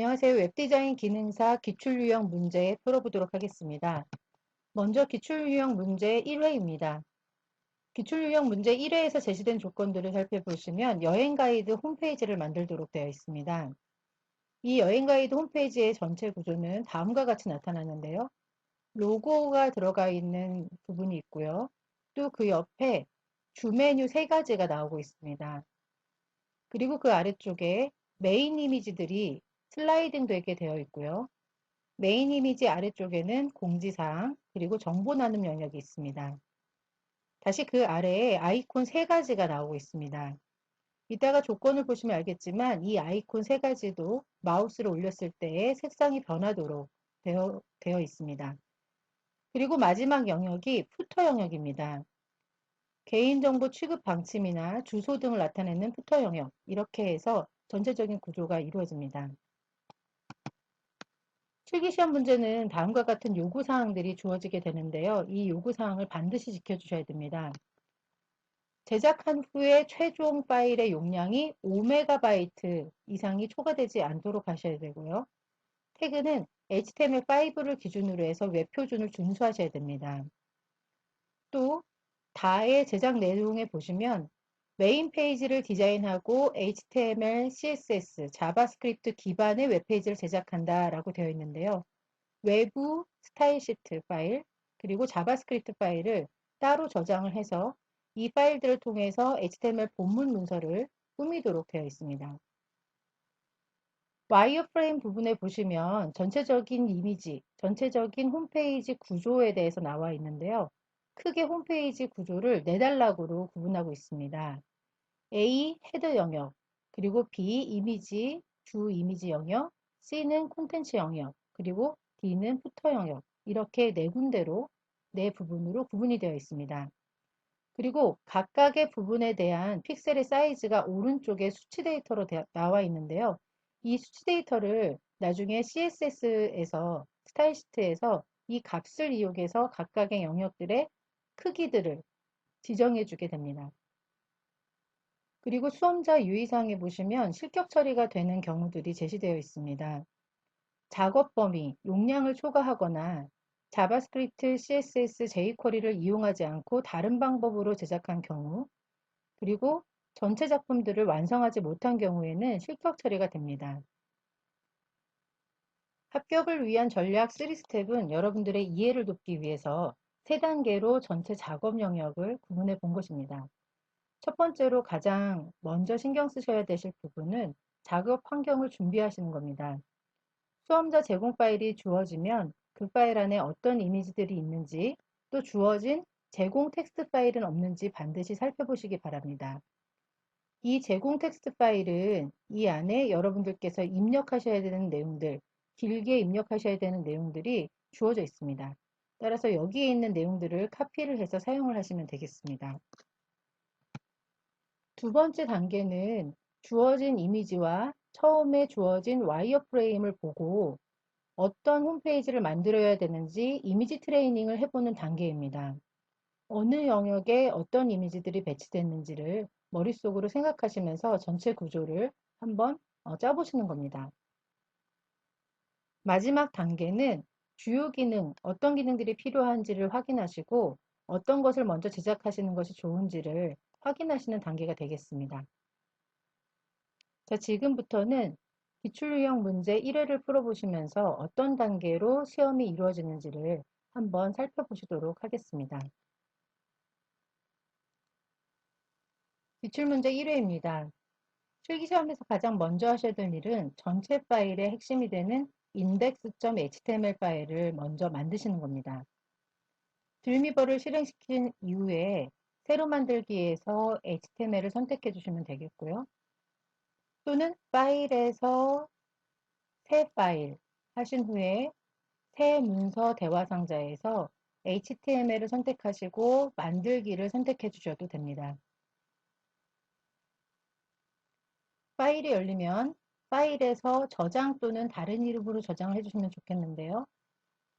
안녕하세요. 웹디자인 기능사 기출유형 문제 풀어보도록 하겠습니다. 먼저 기출유형 문제 1회입니다. 기출유형 문제 1회에서 제시된 조건들을 살펴보시면 여행 가이드 홈페이지를 만들도록 되어 있습니다. 이 여행 가이드 홈페이지의 전체 구조는 다음과 같이 나타나는데요. 로고가 들어가 있는 부분이 있고요. 또 그 옆에 주 메뉴 3가지가 나오고 있습니다. 그리고 그 아래쪽에 메인 이미지들이 슬라이딩 되게 되어 있고요. 메인 이미지 아래쪽에는 공지사항, 그리고 정보 나눔 영역이 있습니다. 다시 그 아래에 아이콘 3가지가 나오고 있습니다. 이따가 조건을 보시면 알겠지만 이 아이콘 3가지도 마우스를 올렸을 때의 색상이 변하도록 되어 있습니다. 그리고 마지막 영역이 푸터 영역입니다. 개인정보 취급 방침이나 주소 등을 나타내는 푸터 영역, 이렇게 해서 전체적인 구조가 이루어집니다. 실기시험 문제는 다음과 같은 요구사항들이 주어지게 되는데요. 이 요구사항을 반드시 지켜주셔야 됩니다. 제작한 후에 최종 파일의 용량이 5MB 이상이 초과되지 않도록 하셔야 되고요. 태그는 HTML5를 기준으로 해서 웹표준을 준수하셔야 됩니다. 또 다의 제작 내용에 보시면 메인 페이지를 디자인하고 HTML, CSS, 자바스크립트 기반의 웹페이지를 제작한다 라고 되어 있는데요. 외부 스타일 시트 파일 그리고 자바스크립트 파일을 따로 저장을 해서 이 파일들을 통해서 HTML 본문 문서를 꾸미도록 되어 있습니다. 와이어프레임 부분에 보시면 전체적인 이미지, 전체적인 홈페이지 구조에 대해서 나와 있는데요. 크게 홈페이지 구조를 4단락으로 구분하고 있습니다. A 헤더 영역, 그리고 B 이미지, 주 이미지 영역, C는 콘텐츠 영역, 그리고 D는 푸터 영역, 이렇게 4군데로 4부분으로 구분이 되어 있습니다. 그리고 각각의 부분에 대한 픽셀의 사이즈가 오른쪽에 수치 데이터로 나와 있는데요. 이 수치 데이터를 나중에 CSS에서 스타일 시트에서 이 값을 이용해서 각각의 영역들의 크기들을 지정해 주게 됩니다. 그리고 수험자 유의사항에 보시면 실격 처리가 되는 경우들이 제시되어 있습니다. 작업 범위, 용량을 초과하거나 자바스크립트, CSS, jQuery를 이용하지 않고 다른 방법으로 제작한 경우, 그리고 전체 작품들을 완성하지 못한 경우에는 실격 처리가 됩니다. 합격을 위한 전략 3스텝은 여러분들의 이해를 돕기 위해서 3단계로 전체 작업 영역을 구분해 본 것입니다. 첫 번째로 가장 먼저 신경 쓰셔야 되실 부분은 작업 환경을 준비하시는 겁니다. 수험자 제공 파일이 주어지면 그 파일 안에 어떤 이미지들이 있는지, 또 주어진 제공 텍스트 파일은 없는지 반드시 살펴보시기 바랍니다. 이 제공 텍스트 파일은 이 안에 여러분들께서 입력하셔야 되는 내용들, 길게 입력하셔야 되는 내용들이 주어져 있습니다. 따라서 여기에 있는 내용들을 카피를 해서 사용을 하시면 되겠습니다. 두 번째 단계는 주어진 이미지와 처음에 주어진 와이어프레임을 보고 어떤 홈페이지를 만들어야 되는지 이미지 트레이닝을 해보는 단계입니다. 어느 영역에 어떤 이미지들이 배치됐는지를 머릿속으로 생각하시면서 전체 구조를 한번 짜보시는 겁니다. 마지막 단계는 주요 기능, 어떤 기능들이 필요한지를 확인하시고 어떤 것을 먼저 제작하시는 것이 좋은지를 확인하시는 단계가 되겠습니다. 자, 지금부터는 기출유형 문제 1회를 풀어보시면서 어떤 단계로 시험이 이루어지는지를 한번 살펴보시도록 하겠습니다. 기출문제 1회입니다. 실기시험에서 가장 먼저 하셔야 될 일은 전체 파일의 핵심이 되는 index.html 파일을 먼저 만드시는 겁니다. 드림위버를 실행시킨 이후에 새로 만들기에서 HTML을 선택해 주시면 되겠고요. 또는 파일에서 새 파일 하신 후에 새 문서 대화 상자에서 HTML을 선택하시고 만들기를 선택해 주셔도 됩니다. 파일이 열리면 파일에서 저장 또는 다른 이름으로 저장을 해주시면 좋겠는데요.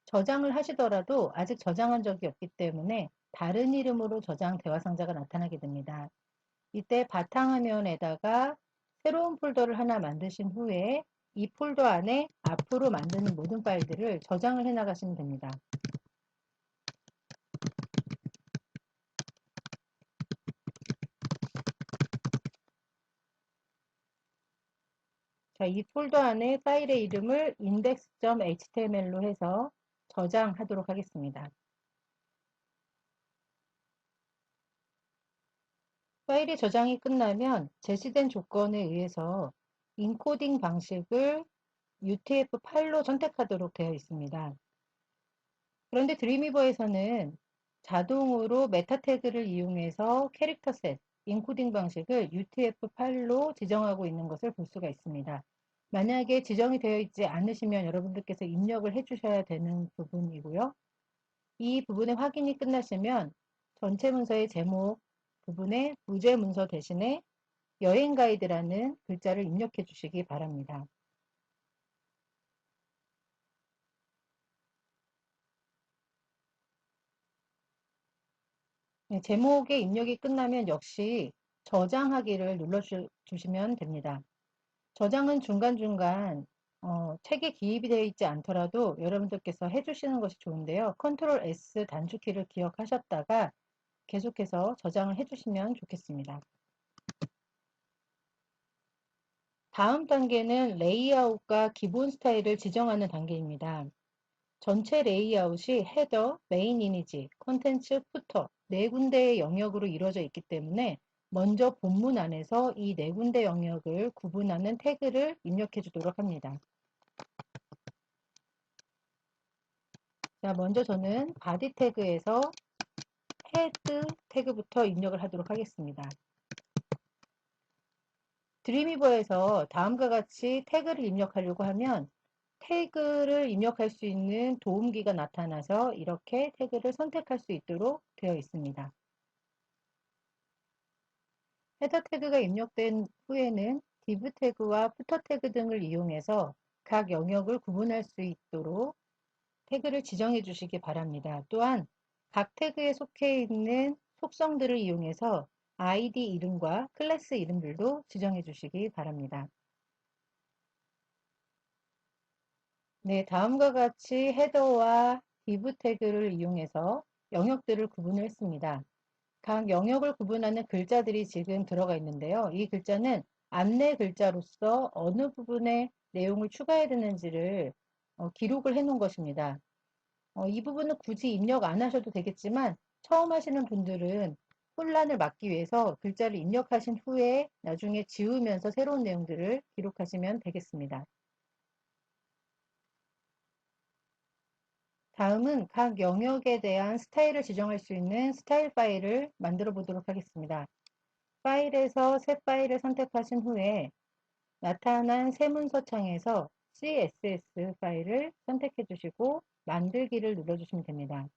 저장을 하시더라도 아직 저장한 적이 없기 때문에 다른 이름으로 저장 대화 상자가 나타나게 됩니다. 이때 바탕화면에다가 새로운 폴더를 하나 만드신 후에 이 폴더 안에 앞으로 만드는 모든 파일들을 저장을 해 나가시면 됩니다. 자, 이 폴더 안에 파일의 이름을 index.html로 해서 저장하도록 하겠습니다. 파일이 저장이 끝나면 제시된 조건에 의해서 인코딩 방식을 UTF-8로 선택하도록 되어 있습니다. 그런데 드림위버에서는 자동으로 메타 태그를 이용해서 캐릭터 셋, 인코딩 방식을 UTF-8로 지정하고 있는 것을 볼 수가 있습니다. 만약에 지정이 되어 있지 않으시면 여러분들께서 입력을 해 주셔야 되는 부분이고요. 이 부분의 확인이 끝나시면 전체 문서의 제목 부분에 부제 문서 대신에 여행 가이드라는 글자를 입력해 주시기 바랍니다. 네, 제목의 입력이 끝나면 역시 저장하기를 눌러주시면 됩니다. 저장은 중간중간 책에 기입이 되어 있지 않더라도 여러분들께서 해주시는 것이 좋은데요. 컨트롤 S 단축키를 기억하셨다가 계속해서 저장을 해주시면 좋겠습니다. 다음 단계는 레이아웃과 기본 스타일을 지정하는 단계입니다. 전체 레이아웃이 헤더, 메인 이미지, 콘텐츠, 푸터 네 군데의 영역으로 이루어져 있기 때문에 먼저 본문 안에서 이 네 군데 영역을 구분하는 태그를 입력해 주도록 합니다. 자, 먼저 저는 바디 태그에서 헤드 태그부터 입력을 하도록 하겠습니다. 드림위버에서 다음과 같이 태그를 입력하려고 하면 태그를 입력할 수 있는 도움기가 나타나서 이렇게 태그를 선택할 수 있도록 되어 있습니다. 헤더 태그가 입력된 후에는 div 태그와 footer 태그 등을 이용해서 각 영역을 구분할 수 있도록 태그를 지정해 주시기 바랍니다. 또한 각 태그에 속해 있는 속성들을 이용해서 ID 이름과 클래스 이름들도 지정해 주시기 바랍니다. 네, 다음과 같이 헤더와 div 태그를 이용해서 영역들을 구분을 했습니다. 각 영역을 구분하는 글자들이 지금 들어가 있는데요. 이 글자는 안내 글자로서 어느 부분에 내용을 추가해야 되는지를 기록을 해 놓은 것입니다. 이 부분은 굳이 입력 안 하셔도 되겠지만 처음 하시는 분들은 혼란을 막기 위해서 글자를 입력하신 후에 나중에 지우면서 새로운 내용들을 기록하시면 되겠습니다. 다음은 각 영역에 대한 스타일을 지정할 수 있는 스타일 파일을 만들어 보도록 하겠습니다. 파일에서 새 파일을 선택하신 후에 나타난 새 문서 창에서 CSS 파일을 선택해 주시고 만들기를 눌러 주시면 됩니다.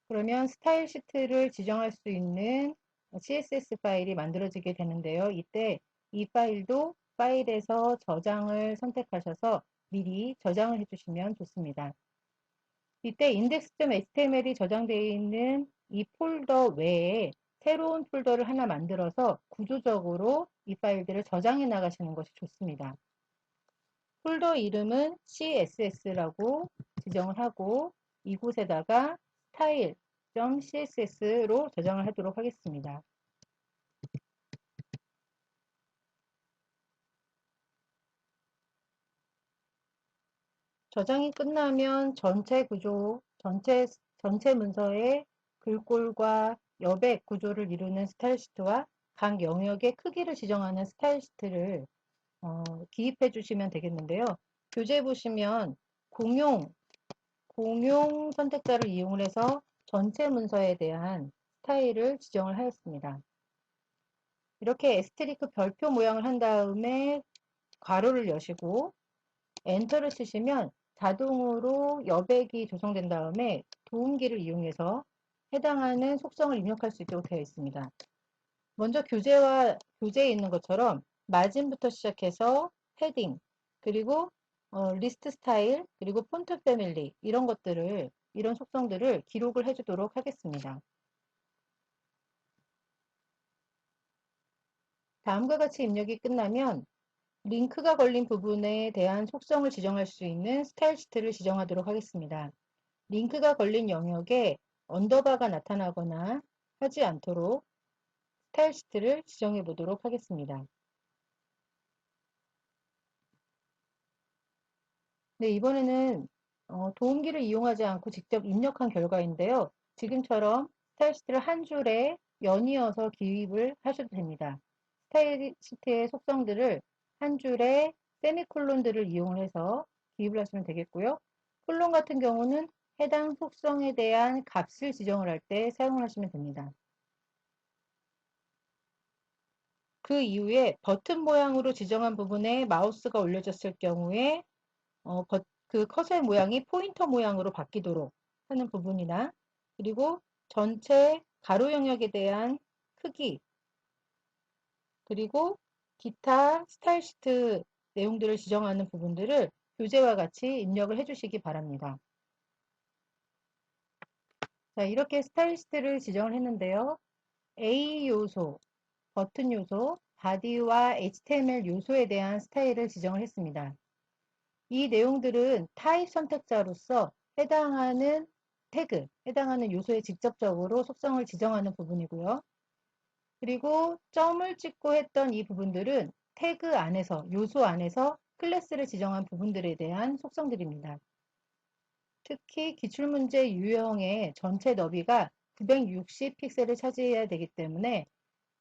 그러면 스타일 시트를 지정할 수 있는 CSS 파일이 만들어지게 되는데요. 이때 이 파일도 파일에서 저장을 선택하셔서 미리 저장을 해주시면 좋습니다. 이때 index.html이 저장되어 있는 이 폴더 외에 새로운 폴더를 하나 만들어서 구조적으로 이 파일들을 저장해 나가시는 것이 좋습니다. 폴더 이름은 CSS라고 지정을 하고 이곳에다가 style.css로 저장을 하도록 하겠습니다. 저장이 끝나면 전체 구조, 전체 문서의 글꼴과 여백 구조를 이루는 스타일 시트와 각 영역의 크기를 지정하는 스타일 시트를 기입해 주시면 되겠는데요. 교재 보시면 공용 선택자를 이용을 해서 전체 문서에 대한 스타일을 지정을 하였습니다. 이렇게 에스테리크 별표 모양을 한 다음에 괄호를 여시고 엔터를 치시면 자동으로 여백이 조성된 다음에 도움기를 이용해서 해당하는 속성을 입력할 수 있도록 되어 있습니다. 먼저 교재에 있는 것처럼 마진부터 시작해서 헤딩, 그리고 리스트 스타일, 그리고 폰트 패밀리 이런 속성들을 기록을 해주도록 하겠습니다. 다음과 같이 입력이 끝나면 링크가 걸린 부분에 대한 속성을 지정할 수 있는 스타일 시트를 지정하도록 하겠습니다. 링크가 걸린 영역에 언더바가 나타나거나 하지 않도록 스타일 시트를 지정해 보도록 하겠습니다. 네, 이번에는 도움기를 이용하지 않고 직접 입력한 결과인데요. 지금처럼 스타일 시트를 한 줄에 연이어서 기입을 하셔도 됩니다. 스타일 시트의 속성들을 한 줄에 세미콜론들을 이용해서 기입을 하시면 되겠고요. 콜론 같은 경우는 해당 속성에 대한 값을 지정을 할 때 사용을 하시면 됩니다. 그 이후에 버튼 모양으로 지정한 부분에 마우스가 올려졌을 경우에 그 커서의 모양이 포인터 모양으로 바뀌도록 하는 부분이나 그리고 전체 가로 영역에 대한 크기 그리고 기타 스타일 시트 내용들을 지정하는 부분들을 교재와 같이 입력을 해주시기 바랍니다. 자, 이렇게 스타일 시트를 지정을 했는데요. A 요소, 버튼 요소, 바디와 HTML 요소에 대한 스타일을 지정을 했습니다. 이 내용들은 타입 선택자로서 해당하는 태그, 해당하는 요소에 직접적으로 속성을 지정하는 부분이고요. 그리고 점을 찍고 했던 이 부분들은 태그 안에서, 요소 안에서 클래스를 지정한 부분들에 대한 속성들입니다. 특히 기출문제 유형의 전체 너비가 960 픽셀을 차지해야 되기 때문에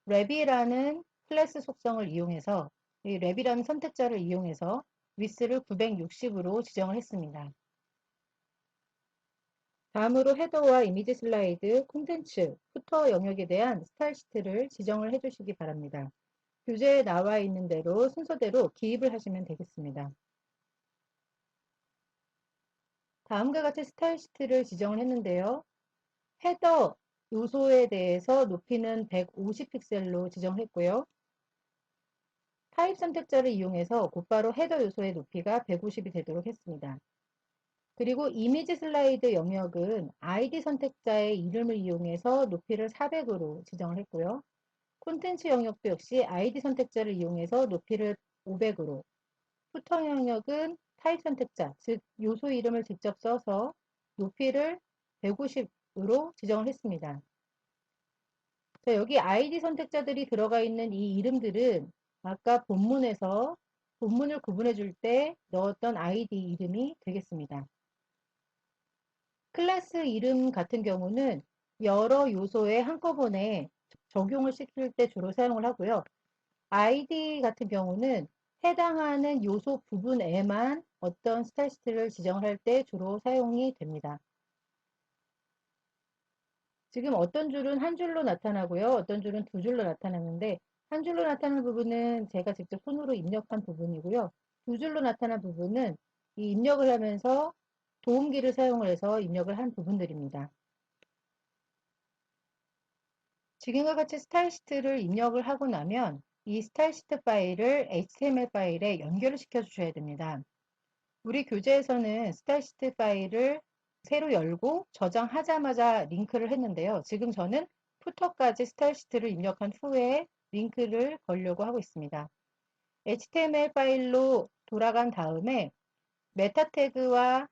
랩이라는 클래스 속성을 이용해서 이 랩이라는 선택자를 이용해서 위스를 960으로 지정을 했습니다. 다음으로 헤더와 이미지 슬라이드, 콘텐츠, 후터 영역에 대한 스타일 시트를 지정을 해주시기 바랍니다. 교재에 나와 있는 대로 순서대로 기입을 하시면 되겠습니다. 다음과 같이 스타일 시트를 지정을 했는데요. 헤더 요소에 대해서 높이는 150 픽셀로 지정했고요. 타입 선택자를 이용해서 곧바로 헤더 요소의 높이가 150이 되도록 했습니다. 그리고 이미지 슬라이드 영역은 아이디 선택자의 이름을 이용해서 높이를 400으로 지정을 했고요. 콘텐츠 영역도 역시 아이디 선택자를 이용해서 높이를 500으로, 후터 영역은 타입 선택자, 즉 요소 이름을 직접 써서 높이를 150으로 지정을 했습니다. 자, 여기 아이디 선택자들이 들어가 있는 이 이름들은 아까 본문에서 본문을 구분해 줄 때 넣었던 아이디 이름이 되겠습니다. 클래스 이름 같은 경우는 여러 요소에 한꺼번에 적용을 시킬 때 주로 사용을 하고요. 아이디 같은 경우는 해당하는 요소 부분에만 어떤 스타일 시트를 지정을 할 때 주로 사용이 됩니다. 지금 어떤 줄은 한 줄로 나타나고요. 어떤 줄은 두 줄로 나타나는데 한 줄로 나타나는 부분은 제가 직접 손으로 입력한 부분이고요. 두 줄로 나타난 부분은 이 입력을 하면서 도움기를 사용을 해서 입력을 한 부분들입니다. 지금과 같이 스타일 시트를 입력을 하고 나면 이 스타일 시트 파일을 HTML 파일에 연결을 시켜 주셔야 됩니다. 우리 교재에서는 스타일 시트 파일을 새로 열고 저장하자마자 링크를 했는데요. 지금 저는 푸터까지 스타일 시트를 입력한 후에 링크를 걸려고 하고 있습니다. HTML 파일로 돌아간 다음에 메타 태그와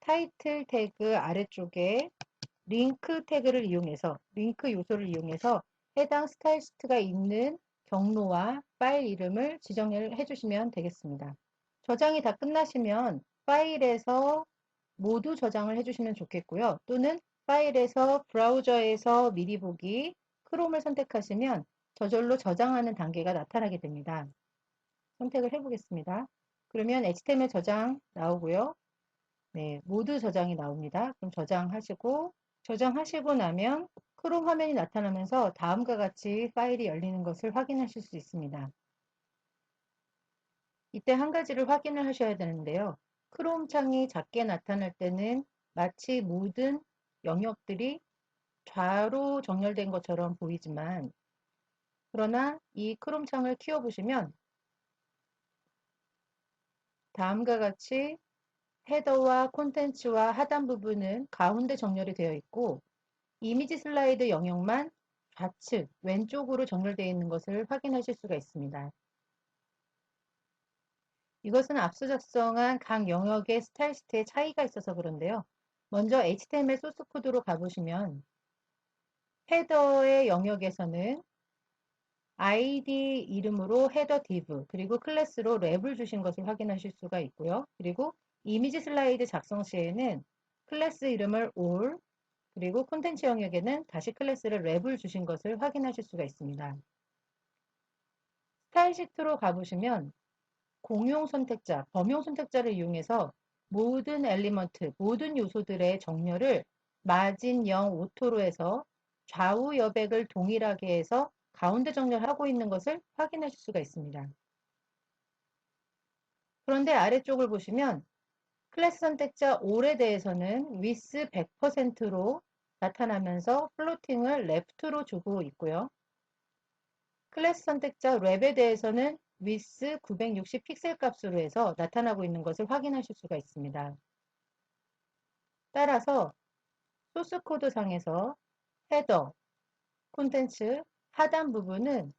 타이틀 태그 아래쪽에 링크 태그를 이용해서 링크 요소를 이용해서 해당 스타일 시트가 있는 경로와 파일 이름을 지정을 해주시면 되겠습니다. 저장이 다 끝나시면 파일에서 모두 저장을 해주시면 좋겠고요. 또는 파일에서 브라우저에서 미리 보기 크롬을 선택하시면 저절로 저장하는 단계가 나타나게 됩니다. 선택을 해보겠습니다. 그러면 HTML 저장 나오고요. 네, 모두 저장이 나옵니다. 그럼 저장하시고 나면 크롬 화면이 나타나면서 다음과 같이 파일이 열리는 것을 확인하실 수 있습니다. 이때 한 가지를 확인을 하셔야 되는데요. 크롬 창이 작게 나타날 때는 마치 모든 영역들이 좌로 정렬된 것처럼 보이지만 그러나 이 크롬 창을 키워보시면 다음과 같이 헤더와 콘텐츠와 하단 부분은 가운데 정렬이 되어 있고 이미지 슬라이드 영역만 좌측 왼쪽으로 정렬되어 있는 것을 확인하실 수가 있습니다. 이것은 앞서 작성한 각 영역의 스타일 시트의 차이가 있어서 그런데요. 먼저 HTML 소스 코드로 가보시면 헤더의 영역에서는 ID 이름으로 헤더 div 그리고 클래스로 랩을 주신 것을 확인하실 수가 있고요. 그리고 이미지 슬라이드 작성 시에는 클래스 이름을 all 그리고 콘텐츠 영역에는 다시 클래스를 랩을 주신 것을 확인하실 수가 있습니다. 스타일 시트로 가보시면 공용 선택자, 범용 선택자를 이용해서 모든 엘리먼트, 모든 요소들의 정렬을 마진 0 오토로 해서 좌우 여백을 동일하게 해서 가운데 정렬하고 있는 것을 확인하실 수가 있습니다. 그런데 아래쪽을 보시면 클래스 선택자 all에 대해서는 with 100%로 나타나면서 플로팅을 left로 주고 있고요. 클래스 선택자 랩에 대해서는 with 960 픽셀 값으로 해서 나타나고 있는 것을 확인하실 수가 있습니다. 따라서 소스 코드 상에서 헤더, 콘텐츠, 하단 부분은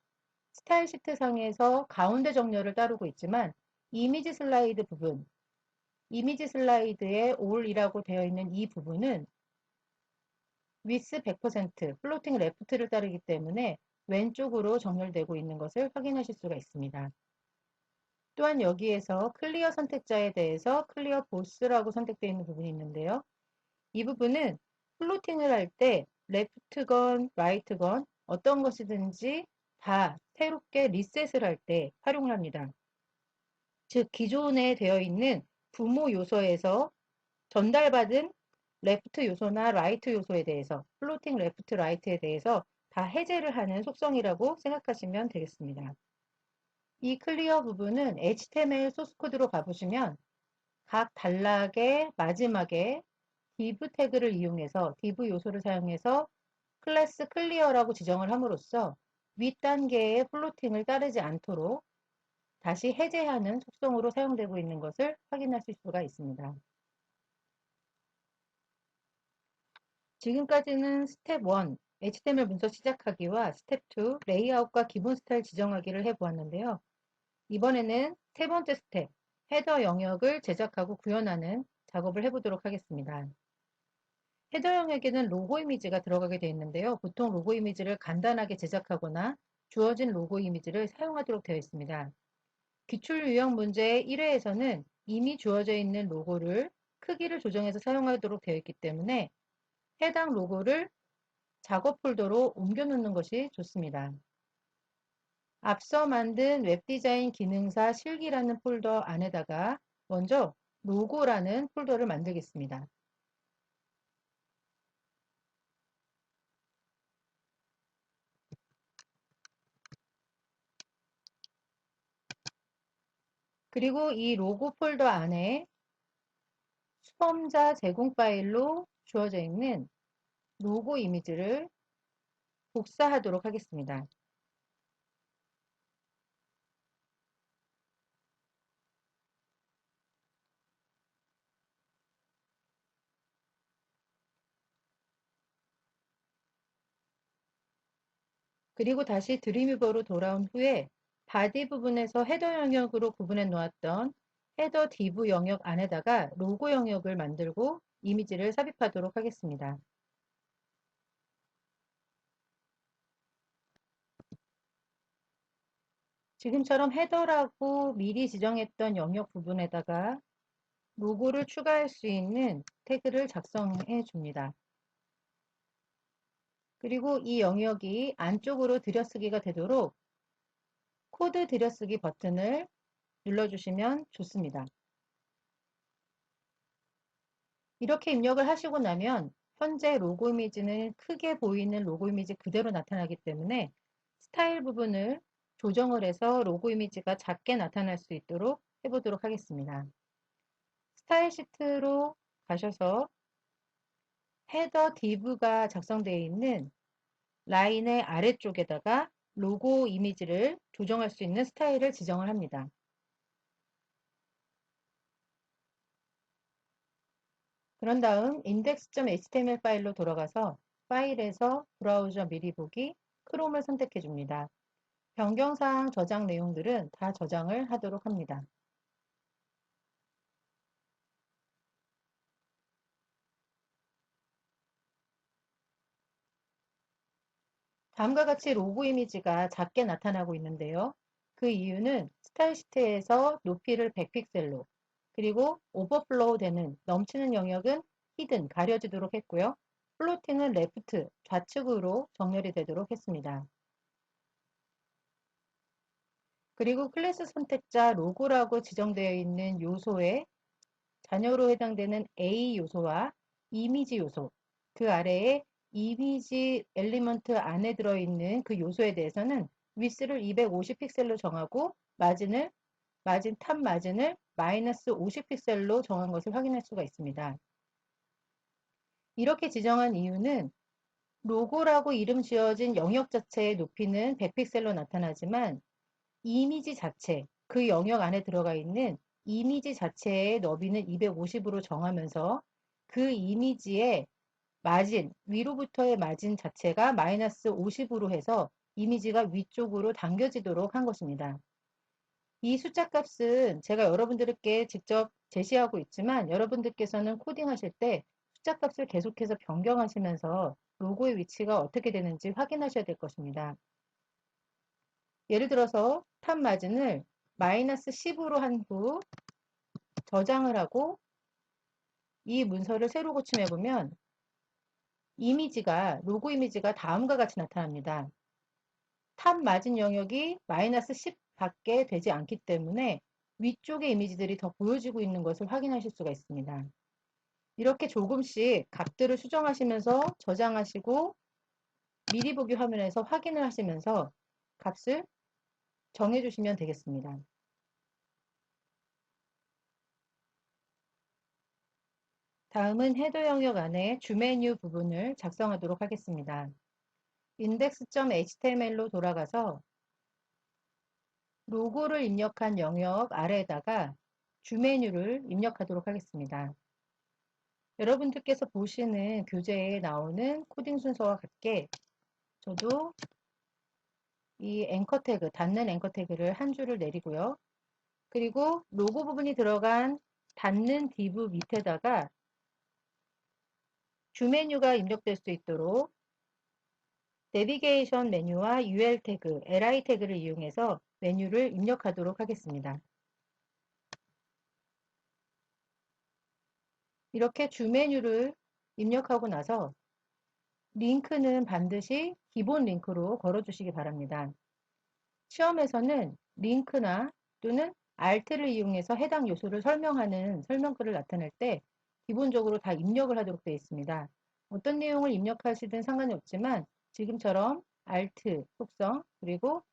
스타일 시트 상에서 가운데 정렬을 따르고 있지만 이미지 슬라이드 부분, 이미지 슬라이드에 all이라고 되어 있는 이 부분은 with 100% 플로팅 레프트를 따르기 때문에 왼쪽으로 정렬되고 있는 것을 확인하실 수가 있습니다. 또한 여기에서 클리어 선택자에 대해서 클리어 보스라고 선택되어 있는 부분이 있는데요. 이 부분은 플로팅을 할 때 레프트건, 라이트건 어떤 것이든지 다 새롭게 리셋을 할 때 활용을 합니다. 즉 기존에 되어 있는 부모 요소에서 전달받은 레프트 요소나 라이트 요소에 대해서 플로팅 레프트 라이트에 대해서 다 해제를 하는 속성이라고 생각하시면 되겠습니다. 이 클리어 부분은 HTML 소스 코드로 가보시면 각 단락의 마지막에 div 태그를 이용해서 div 요소를 사용해서 클래스 클리어라고 지정을 함으로써 윗단계의 플로팅을 따르지 않도록 다시 해제하는 속성으로 사용되고 있는 것을 확인하실 수가 있습니다. 지금까지는 스텝 1, HTML 문서 시작하기와 스텝 2, 레이아웃과 기본 스타일 지정하기를 해보았는데요. 이번에는 세 번째 스텝, 헤더 영역을 제작하고 구현하는 작업을 해보도록 하겠습니다. 헤더 영역에는 로고 이미지가 들어가게 되어 있는데요. 보통 로고 이미지를 간단하게 제작하거나 주어진 로고 이미지를 사용하도록 되어 있습니다. 기출 유형 문제 1회에서는 이미 주어져 있는 로고를 크기를 조정해서 사용하도록 되어 있기 때문에 해당 로고를 작업 폴더로 옮겨 놓는 것이 좋습니다. 앞서 만든 웹디자인 기능사 실기라는 폴더 안에다가 먼저 로고라는 폴더를 만들겠습니다. 그리고 이 로고 폴더 안에 수험자 제공 파일로 주어져 있는 로고 이미지를 복사하도록 하겠습니다. 그리고 다시 드림위버로 돌아온 후에 바디 부분에서 헤더 영역으로 구분해 놓았던 헤더 div 영역 안에다가 로고 영역을 만들고 이미지를 삽입하도록 하겠습니다. 지금처럼 헤더라고 미리 지정했던 영역 부분에다가 로고를 추가할 수 있는 태그를 작성해 줍니다. 그리고 이 영역이 안쪽으로 들여쓰기가 되도록 코드 들여쓰기 버튼을 눌러주시면 좋습니다. 이렇게 입력을 하시고 나면 현재 로고 이미지는 크게 보이는 로고 이미지 그대로 나타나기 때문에 스타일 부분을 조정을 해서 로고 이미지가 작게 나타날 수 있도록 해보도록 하겠습니다. 스타일 시트로 가셔서 헤더 div가 작성되어 있는 라인의 아래쪽에다가 로고 이미지를 조정할 수 있는 스타일을 지정을 합니다. 그런 다음 index.html 파일로 돌아가서 파일에서 브라우저 미리 보기 크롬을 선택해 줍니다. 변경사항 저장 내용들은 다 저장을 하도록 합니다. 다음과 같이 로고 이미지가 작게 나타나고 있는데요. 그 이유는 스타일 시트에서 높이를 100픽셀로 그리고 오버플로우 되는 넘치는 영역은 히든 가려지도록 했고요. 플로팅은 레프트 좌측으로 정렬이 되도록 했습니다. 그리고 클래스 선택자 로고라고 지정되어 있는 요소에 잔여로 해당되는 A 요소와 이미지 요소, 그 아래에 이미지 엘리먼트 안에 들어있는 그 요소에 대해서는 위스를 250 픽셀로 정하고 탑 마진을 마이너스 50 픽셀로 정한 것을 확인할 수가 있습니다. 이렇게 지정한 이유는 로고라고 이름 지어진 영역 자체의 높이는 100픽셀로 나타나지만 이미지 자체, 그 영역 안에 들어가 있는 이미지 자체의 너비는 250으로 정하면서 그 이미지의 마진, 위로부터의 마진 자체가 마이너스 50으로 해서 이미지가 위쪽으로 당겨지도록 한 것입니다. 이 숫자 값은 제가 여러분들께 직접 제시하고 있지만 여러분들께서는 코딩하실 때 숫자 값을 계속해서 변경하시면서 로고의 위치가 어떻게 되는지 확인하셔야 될 것입니다. 예를 들어서 탑 마진을 마이너스 10으로 한 후 저장을 하고 이 문서를 새로 고침해 보면 로고 이미지가 다음과 같이 나타납니다. 탑 마진 영역이 마이너스 10 밖에 되지 않기 때문에 위쪽의 이미지들이 더 보여지고 있는 것을 확인하실 수가 있습니다. 이렇게 조금씩 값들을 수정하시면서 저장하시고 미리 보기 화면에서 확인을 하시면서 값을 정해주시면 되겠습니다. 다음은 헤더 영역 안에 주 메뉴 부분을 작성하도록 하겠습니다. index.html로 돌아가서 로고를 입력한 영역 아래에다가 주 메뉴를 입력하도록 하겠습니다. 여러분들께서 보시는 교재에 나오는 코딩 순서와 같게 저도 이 앵커 태그, 닫는 앵커 태그를 한 줄을 내리고요. 그리고 로고 부분이 들어간 닫는 div 밑에다가 주 메뉴가 입력될 수 있도록 내비게이션 메뉴와 UL 태그, LI 태그를 이용해서 메뉴를 입력하도록 하겠습니다. 이렇게 주 메뉴를 입력하고 나서 링크는 반드시 기본 링크로 걸어주시기 바랍니다. 시험에서는 링크나 또는 Alt를 이용해서 해당 요소를 설명하는 설명글을 나타낼 때 기본적으로 다 입력을 하도록 되어 있습니다. 어떤 내용을 입력하시든 상관이 없지만 지금처럼 Alt 속성 그리고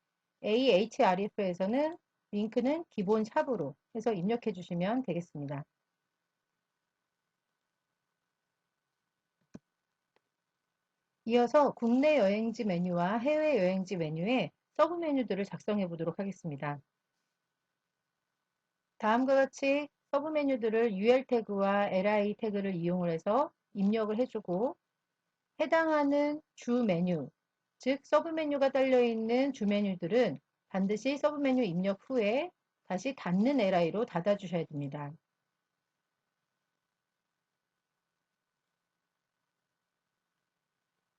ahref에서는 링크는 기본 샵으로 해서 입력해 주시면 되겠습니다. 이어서 국내 여행지 메뉴와 해외 여행지 메뉴에 서브 메뉴들을 작성해 보도록 하겠습니다. 다음과 같이 서브 메뉴들을 UL 태그와 LI 태그를 이용을 해서 입력을 해주고 해당하는 주 메뉴, 즉 서브 메뉴가 딸려 있는 주 메뉴들은 반드시 서브 메뉴 입력 후에 다시 닫는 LI로 닫아 주셔야 됩니다.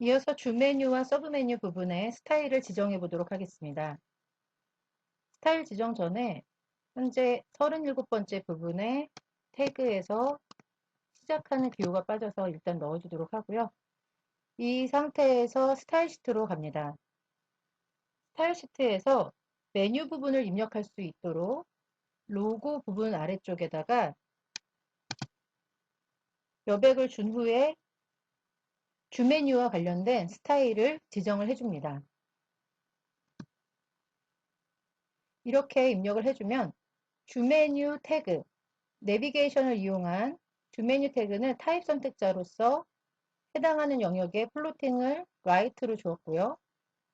이어서 주 메뉴와 서브 메뉴 부분에 스타일을 지정해 보도록 하겠습니다. 스타일 지정 전에 현재 37번째 부분에 태그에서 시작하는 기호가 빠져서 일단 넣어주도록 하고요. 이 상태에서 스타일 시트로 갑니다. 스타일 시트에서 메뉴 부분을 입력할 수 있도록 로고 부분 아래쪽에다가 여백을 준 후에 주 메뉴와 관련된 스타일을 지정을 해줍니다. 이렇게 입력을 해주면 주 메뉴 태그, 내비게이션을 이용한 주 메뉴 태그는 타입 선택자로서 해당하는 영역에 플로팅을 right로 주었고요.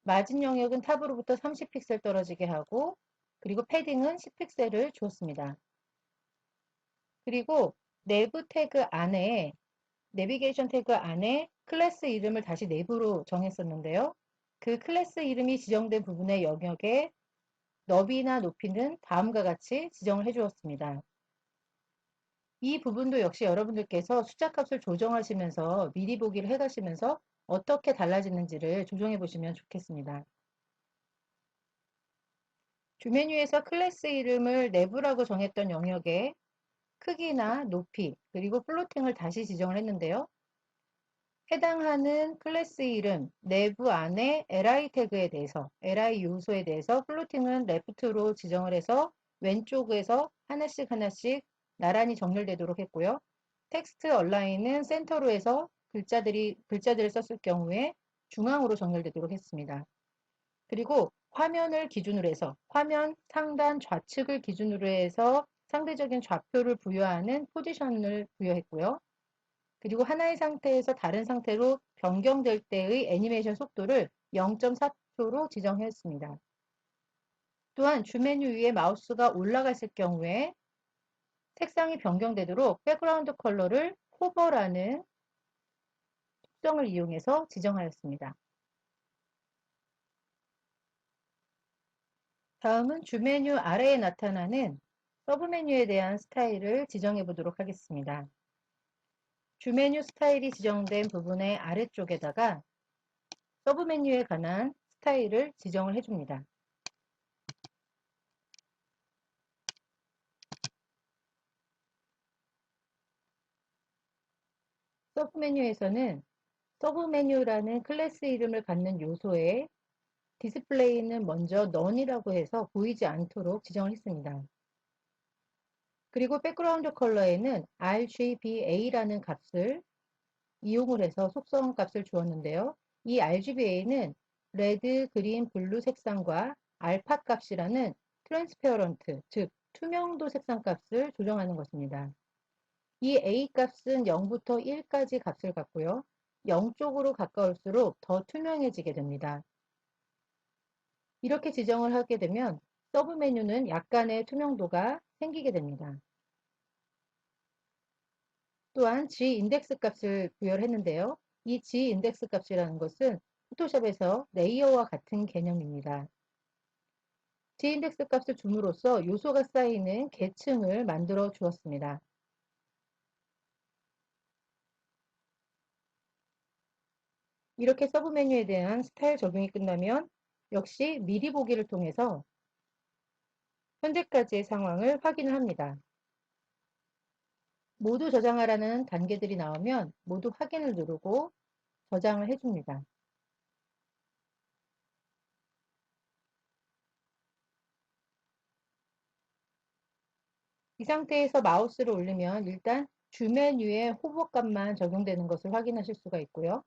마진 영역은 탑으로부터 30픽셀 떨어지게 하고 그리고 패딩은 10픽셀을 주었습니다. 그리고 내부 태그 안에 내비게이션 태그 안에 클래스 이름을 다시 내부로 정했었는데요. 그 클래스 이름이 지정된 부분의 영역에 너비나 높이는 다음과 같이 지정을 해주었습니다. 이 부분도 역시 여러분들께서 숫자 값을 조정하시면서 미리 보기를 해가시면서 어떻게 달라지는지를 조정해 보시면 좋겠습니다. 주 메뉴에서 클래스 이름을 내부라고 정했던 영역에 크기나 높이 그리고 플로팅을 다시 지정을 했는데요. 해당하는 클래스 이름 내부 안에 li 태그에 대해서 li 요소에 대해서 플로팅은 레프트로 지정을 해서 왼쪽에서 하나씩 나란히 정렬되도록 했고요. 텍스트 얼라인은 센터로 해서 글자들을 썼을 경우에 중앙으로 정렬되도록 했습니다. 그리고 화면을 기준으로 해서 화면 상단 좌측을 기준으로 해서 상대적인 좌표를 부여하는 포지션을 부여했고요. 그리고 하나의 상태에서 다른 상태로 변경될 때의 애니메이션 속도를 0.4초로 지정했습니다. 또한 주 메뉴 위에 마우스가 올라갔을 경우에 색상이 변경되도록 백그라운드 컬러를 호버라는 특성을 이용해서 지정하였습니다. 다음은 주 메뉴 아래에 나타나는 서브 메뉴에 대한 스타일을 지정해 보도록 하겠습니다. 주 메뉴 스타일이 지정된 부분의 아래쪽에다가 서브 메뉴에 관한 스타일을 지정을 해줍니다. 서브 메뉴에서는 서브 메뉴라는 클래스 이름을 갖는 요소에 디스플레이는 먼저 none이라고 해서 보이지 않도록 지정을 했습니다. 그리고 백그라운드 컬러에는 RGBA라는 값을 이용을 해서 속성 값을 주었는데요. 이 RGBA는 레드, 그린, 블루 색상과 알파 값이라는 트랜스페어런트, 즉 투명도 색상 값을 조정하는 것입니다. 이 A 값은 0부터 1까지 값을 갖고요. 0 쪽으로 가까울수록 더 투명해지게 됩니다. 이렇게 지정을 하게 되면 서브 메뉴는 약간의 투명도가 생기게 됩니다. 또한 G 인덱스 값을 부여를 했는데요. 이 G 인덱스 값이라는 것은 포토샵에서 레이어와 같은 개념입니다. G 인덱스 값을 줌으로써 요소가 쌓이는 계층을 만들어 주었습니다. 이렇게 서브 메뉴에 대한 스타일 적용이 끝나면 역시 미리 보기를 통해서 현재까지의 상황을 확인을 합니다. 모두 저장하라는 단계들이 나오면 모두 확인을 누르고 저장을 해줍니다. 이 상태에서 마우스를 올리면 일단 주 메뉴에 호버값만 적용되는 것을 확인하실 수가 있고요.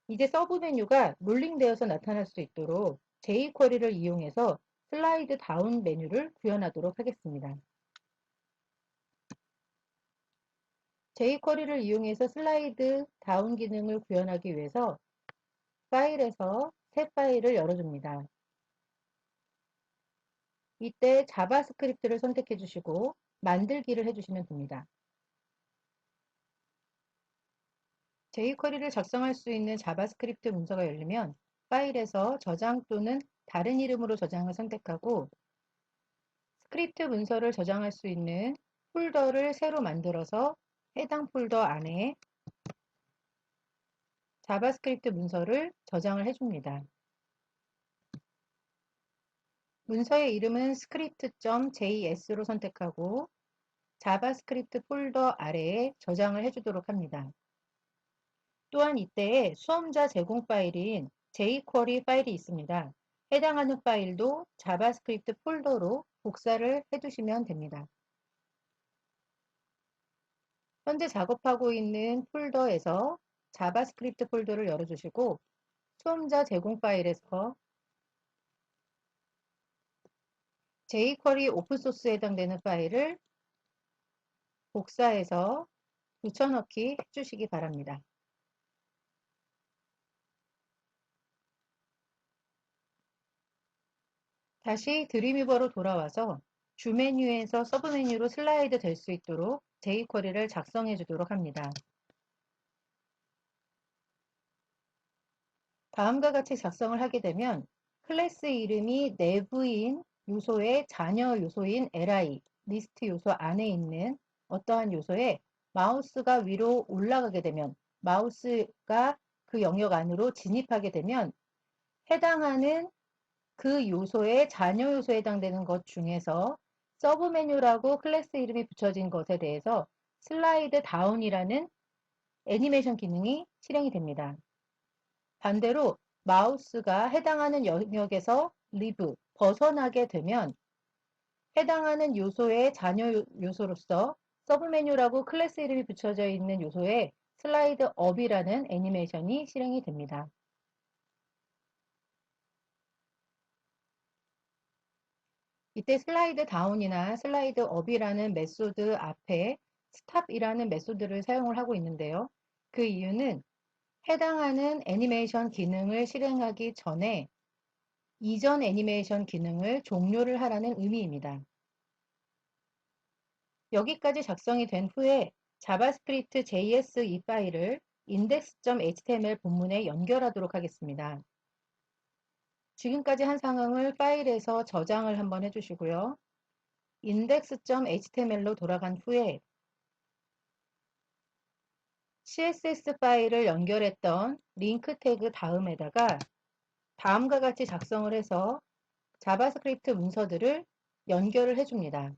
이제 서브 메뉴가 롤링되어서 나타날 수 있도록 jQuery를 이용해서 슬라이드 다운 메뉴를 구현하도록 하겠습니다. jQuery를 이용해서 슬라이드 다운 기능을 구현하기 위해서 파일에서 새 파일을 열어줍니다. 이때 자바스크립트를 선택해 주시고 만들기를 해주시면 됩니다. jQuery를 작성할 수 있는 자바스크립트 문서가 열리면 파일에서 저장 또는 다른 이름으로 저장을 선택하고 스크립트 문서를 저장할 수 있는 폴더를 새로 만들어서 해당 폴더 안에 자바스크립트 문서를 저장을 해줍니다. 문서의 이름은 script.js로 선택하고 자바스크립트 폴더 아래에 저장을 해주도록 합니다. 또한 이때에 수험자 제공 파일인 jQuery 파일이 있습니다. 해당하는 파일도 자바스크립트 폴더로 복사를 해두시면 됩니다. 현재 작업하고 있는 폴더에서 자바스크립트 폴더를 열어주시고 수험자 제공 파일에서 jQuery 오픈소스에 해당되는 파일을 복사해서 붙여넣기 해주시기 바랍니다. 다시 드림위버로 돌아와서 주 메뉴에서 서브 메뉴로 슬라이드 될 수 있도록 jQuery를 작성해 주도록 합니다. 다음과 같이 작성을 하게 되면 클래스 이름이 내부인 요소의 자녀 요소인 li, 리스트 요소 안에 있는 어떠한 요소에 마우스가 위로 올라가게 되면 마우스가 그 영역 안으로 진입하게 되면 해당하는 그 요소의 잔여 요소에 해당되는 것 중에서 서브 메뉴라고 클래스 이름이 붙여진 것에 대해서 슬라이드 다운이라는 애니메이션 기능이 실행이 됩니다. 반대로 마우스가 해당하는 영역에서 리브, 벗어나게 되면 해당하는 요소의 잔여 요소로서 서브 메뉴라고 클래스 이름이 붙여져 있는 요소에 슬라이드 업이라는 애니메이션이 실행이 됩니다. 이때 슬라이드 다운이나 슬라이드 업이라는 메소드 앞에 스탑이라는 메소드를 사용을 하고 있는데요. 그 이유는 해당하는 애니메이션 기능을 실행하기 전에 이전 애니메이션 기능을 종료를 하라는 의미입니다. 여기까지 작성이 된 후에 자바스크립트 JS 이 파일을 index.html 본문에 연결하도록 하겠습니다. 지금까지 한 상황을 파일에서 저장을 한번 해주시고요. index.html로 돌아간 후에 CSS 파일을 연결했던 링크 태그 다음에다가 다음과 같이 작성을 해서 자바스크립트 문서들을 연결을 해줍니다.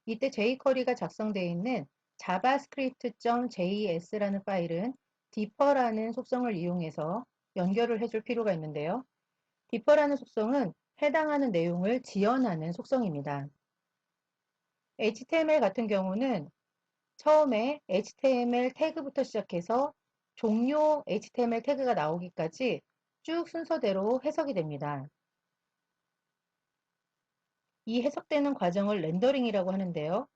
이때 jQuery가 작성되어 있는 javascript.js라는 파일은 differ라는 속성을 이용해서 연결을 해줄 필요가 있는데요. differ라는 속성은 해당하는 내용을 지연하는 속성입니다. HTML 같은 경우는 처음에 HTML 태그부터 시작해서 종료 HTML 태그가 나오기까지 쭉 순서대로 해석이 됩니다. 이 해석되는 과정을 렌더링이라고 하는데요.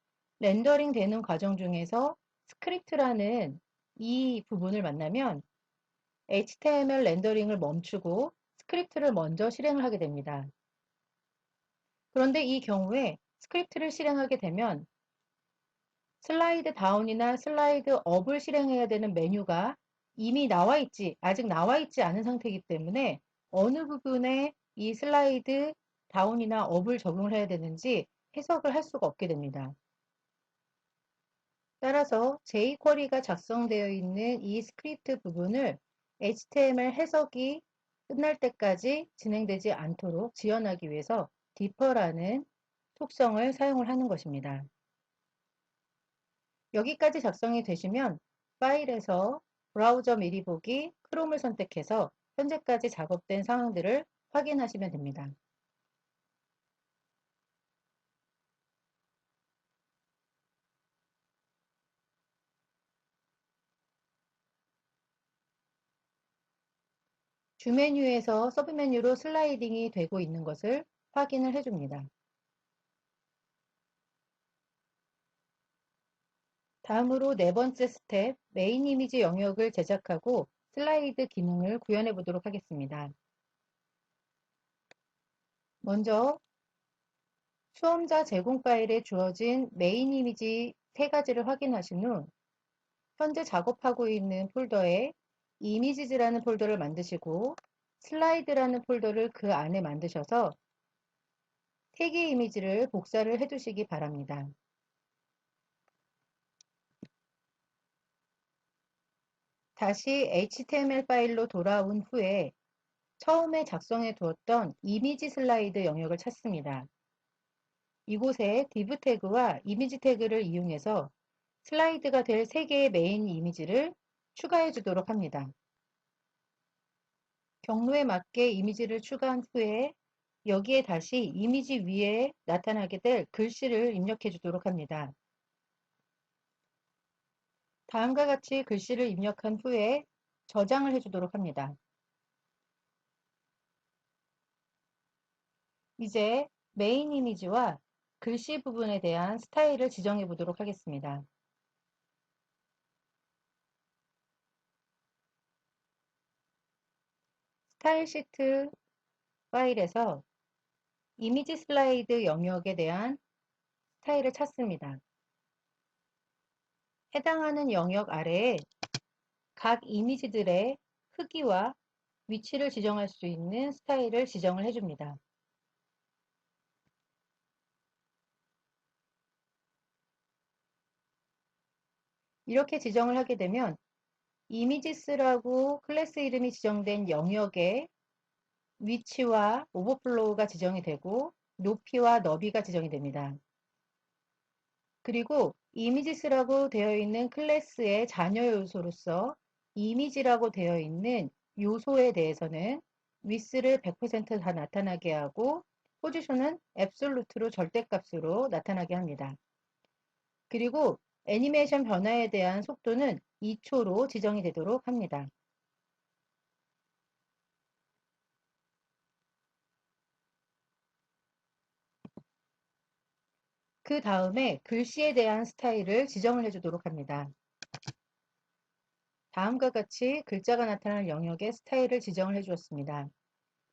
렌더링 되는 과정 중에서 스크립트라는 이 부분을 만나면 HTML 렌더링을 멈추고 스크립트를 먼저 실행을 하게 됩니다. 그런데 이 경우에 스크립트를 실행하게 되면 슬라이드 다운이나 슬라이드 업을 실행해야 되는 메뉴가 이미 아직 나와 있지 않은 상태이기 때문에 어느 부분에 이 슬라이드 다운이나 업을 적용을 해야 되는지 해석을 할 수가 없게 됩니다. 따라서 jQuery가 작성되어 있는 이 스크립트 부분을 HTML 해석이 끝날 때까지 진행되지 않도록 지연하기 위해서 differ라는 속성을 사용을 하는 것입니다. 여기까지 작성이 되시면 파일에서 브라우저 미리 보기 크롬을 선택해서 현재까지 작업된 상황들을 확인하시면 됩니다. 주 메뉴에서 서브 메뉴로 슬라이딩이 되고 있는 것을 확인을 해줍니다. 다음으로 네 번째 스텝 메인 이미지 영역을 제작하고 슬라이드 기능을 구현해 보도록 하겠습니다. 먼저 수험자 제공 파일에 주어진 메인 이미지 세 가지를 확인하신 후 현재 작업하고 있는 폴더에 이미지즈라는 폴더를 만드시고 슬라이드라는 폴더를 그 안에 만드셔서 태그 이미지를 복사를 해두시기 바랍니다. 다시 HTML 파일로 돌아온 후에 처음에 작성해 두었던 이미지 슬라이드 영역을 찾습니다. 이곳에 div 태그와 이미지 태그를 이용해서 슬라이드가 될 3개의 메인 이미지를 추가해 주도록 합니다. 경로에 맞게 이미지를 추가한 후에 여기에 다시 이미지 위에 나타나게 될 글씨를 입력해 주도록 합니다. 다음과 같이 글씨를 입력한 후에 저장을 해 주도록 합니다. 이제 메인 이미지와 글씨 부분에 대한 스타일을 지정해 보도록 하겠습니다. 스타일 시트 파일에서 이미지 슬라이드 영역에 대한 스타일을 찾습니다. 해당하는 영역 아래에 각 이미지들의 크기와 위치를 지정할 수 있는 스타일을 지정을 해줍니다. 이렇게 지정을 하게 되면 이미지스라고 클래스 이름이 지정된 영역의 위치와 오버플로우가 지정이 되고 높이와 너비가 지정이 됩니다. 그리고 이미지스라고 되어 있는 클래스의 자녀 요소로서 이미지라고 되어 있는 요소에 대해서는 위스를 100%다 나타나게 하고 포지션은 앱솔루트로 절대값으로 나타나게 합니다. 그리고 애니메이션 변화에 대한 속도는 2초로 지정이 되도록 합니다. 그 다음에 글씨에 대한 스타일을 지정을 해주도록 합니다. 다음과 같이 글자가 나타날 영역의 스타일을 지정을 해주었습니다.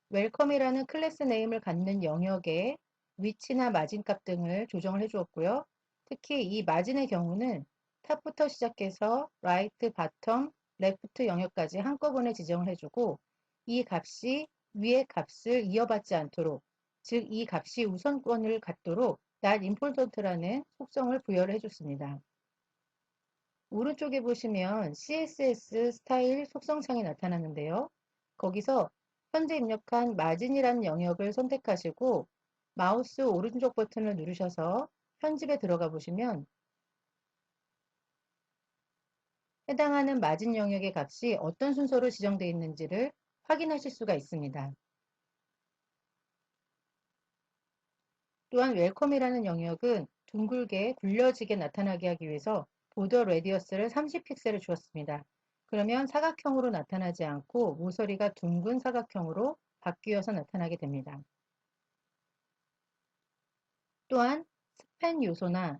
웰컴이라는 클래스 네임을 갖는 영역의 위치나 마진값 등을 조정을 해주었고요. 특히 이 마진의 경우는 탑부터 시작해서 라이트, 바텀, 레프트 영역까지 한꺼번에 지정을 해주고 이 값이 위의 값을 이어받지 않도록, 즉 이 값이 우선권을 갖도록 not important라는 속성을 부여를 해줬습니다. 오른쪽에 보시면 CSS 스타일 속성창이 나타나는데요. 거기서 현재 입력한 마진이라는 영역을 선택하시고 마우스 오른쪽 버튼을 누르셔서 편집에 들어가 보시면 해당하는 마진 영역의 값이 어떤 순서로 지정되어 있는지를 확인하실 수가 있습니다. 또한 웰컴이라는 영역은 둥글게 굴려지게 나타나게 하기 위해서 보더 레디어스를 30픽셀을 주었습니다. 그러면 사각형으로 나타나지 않고 모서리가 둥근 사각형으로 바뀌어서 나타나게 됩니다. 또한 스팬 요소나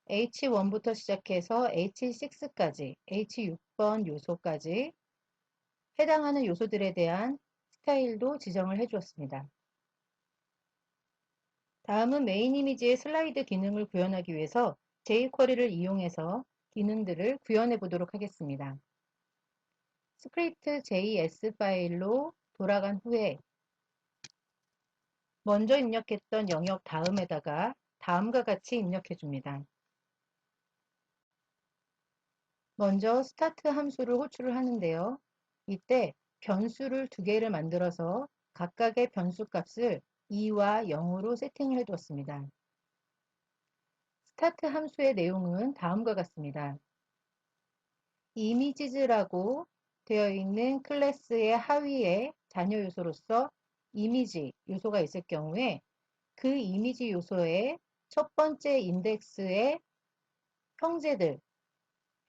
H1부터 시작해서 H6까지, H6번 요소까지 해당하는 요소들에 대한 스타일도 지정을 해주었습니다. 다음은 메인 이미지의 슬라이드 기능을 구현하기 위해서 jQuery를 이용해서 기능들을 구현해 보도록 하겠습니다. 스크립트 JS 파일로 돌아간 후에 먼저 입력했던 영역 다음에다가 다음과 같이 입력해 줍니다. 먼저 스타트 함수를 호출을 하는데요. 이때 변수를 두 개를 만들어서 각각의 변수 값을 2와 0으로 세팅을 해 두었습니다. 스타트 함수의 내용은 다음과 같습니다. 이미지즈라고 되어 있는 클래스의 하위에 자녀 요소로서 이미지 요소가 있을 경우에 그 이미지 요소의 첫 번째 인덱스의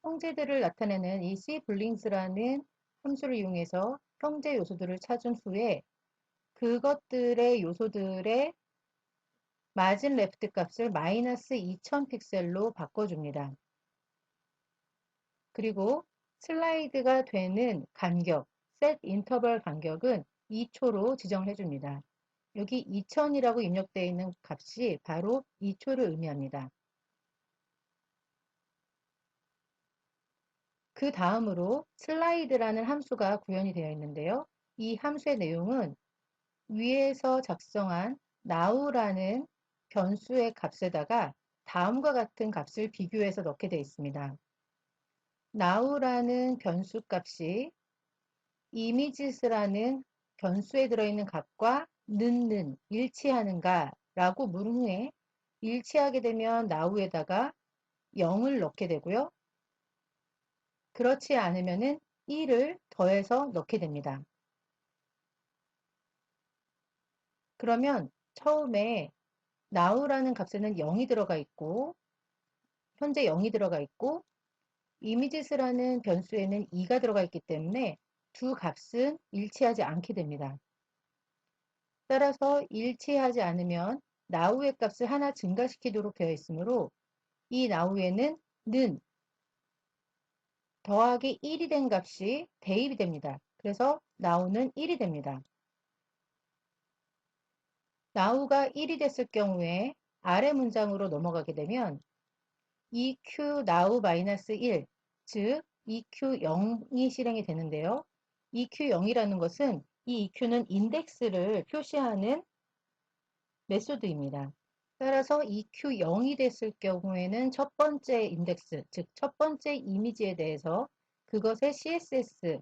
형제들을 나타내는 이 cblings라는 함수를 이용해서 형제 요소들을 찾은 후에 그것들의 요소들의 마진 레프트 값을 마이너스 2000 픽셀로 바꿔줍니다. 그리고 슬라이드가 되는 간격, set interval 간격은 2초로 지정을 해줍니다. 여기 2000이라고 입력되어 있는 값이 바로 2초를 의미합니다. 그 다음으로 슬라이드라는 함수가 구현이 되어 있는데요. 이 함수의 내용은 위에서 작성한 now라는 변수의 값에다가 다음과 같은 값을 비교해서 넣게 되어 있습니다. now라는 변수 값이 images라는 변수에 들어있는 값과 는 일치하는가 라고 물은 후에 일치하게 되면 now에다가 0을 넣게 되고요. 그렇지 않으면은 1을 더해서 넣게 됩니다. 그러면 처음에 now라는 값에는 0이 들어가 있고 현재 0이 들어가 있고 images라는 변수에는 2가 들어가 있기 때문에 두 값은 일치하지 않게 됩니다. 따라서 일치하지 않으면 now의 값을 하나 증가시키도록 되어 있으므로 이 now에는 는 더하기 1이 된 값이 대입이 됩니다. 그래서 now는 1이 됩니다. now가 1이 됐을 경우에 아래 문장으로 넘어가게 되면 EQ now-1, 즉 EQ0이 실행이 되는데요. EQ0이라는 것은 이 EQ는 인덱스를 표시하는 메소드입니다. 따라서 EQ0이 됐을 경우에는 첫 번째 인덱스, 즉 첫 번째 이미지에 대해서 그것의 CSS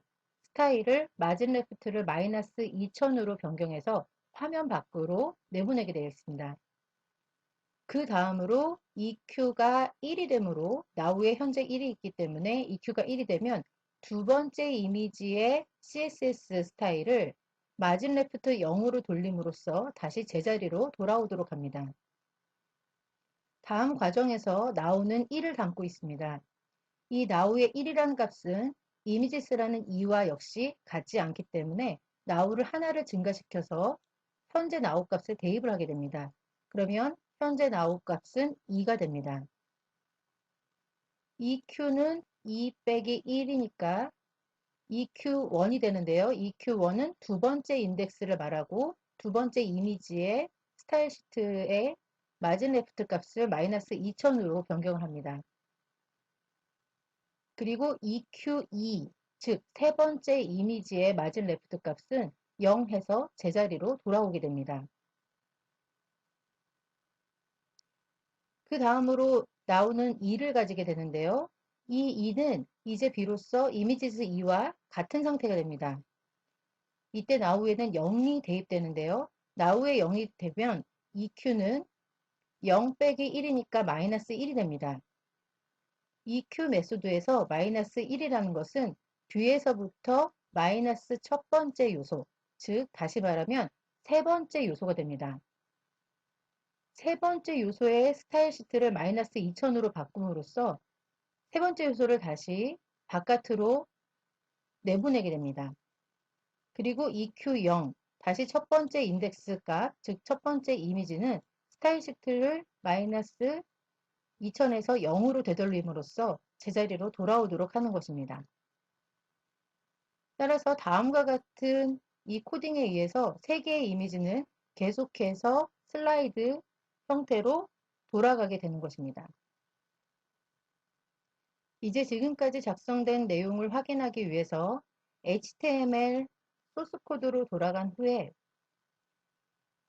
스타일을 마진 레프트를 마이너스 2000으로 변경해서 화면 밖으로 내보내게 되어 있습니다. 그 다음으로 EQ가 1이 되므로 나우에 현재 1이 있기 때문에 EQ가 1이 되면 두 번째 이미지의 CSS 스타일을 마진 레프트 0으로 돌림으로써 다시 제자리로 돌아오도록 합니다. 다음 과정에서 나우는 1을 담고 있습니다. 이 나우의 1이라는 값은 이미지스라는 2와 역시 같지 않기 때문에 나우를 하나를 증가시켜서 현재 나우 값을 대입을 하게 됩니다. 그러면 현재 나우 값은 2가 됩니다. EQ는 2 빼기 1이니까 EQ1이 되는데요. EQ1은 두 번째 인덱스를 말하고 두 번째 이미지의 스타일 시트의 마진 레프트 값을 마이너스 2000으로 변경을 합니다. 그리고 EQ2, 즉 세 번째 이미지의 마진 레프트 값은 0 해서 제자리로 돌아오게 됩니다. 그 다음으로 나오는 2를 가지게 되는데요. 이 2는 이제 비로소 이미지스 2와 같은 상태가 됩니다. 이때 나우에는 0이 대입되는데요. 나우에 0이 되면 EQ는 0 빼기 1이니까 마이너스 1이 됩니다. EQ 메소드에서 마이너스 1이라는 것은 뒤에서부터 마이너스 첫 번째 요소, 즉 다시 말하면 세 번째 요소가 됩니다. 세 번째 요소의 스타일 시트를 마이너스 2000으로 바꿈으로써 세 번째 요소를 다시 바깥으로 내보내게 됩니다. 그리고 EQ0, 다시 첫 번째 인덱스 값, 즉 첫 번째 이미지는 스타일 시트를 마이너스 2000에서 0으로 되돌림으로써 제자리로 돌아오도록 하는 것입니다. 따라서 다음과 같은 이 코딩에 의해서 세 개의 이미지는 계속해서 슬라이드 형태로 돌아가게 되는 것입니다. 이제 지금까지 작성된 내용을 확인하기 위해서 HTML 소스 코드로 돌아간 후에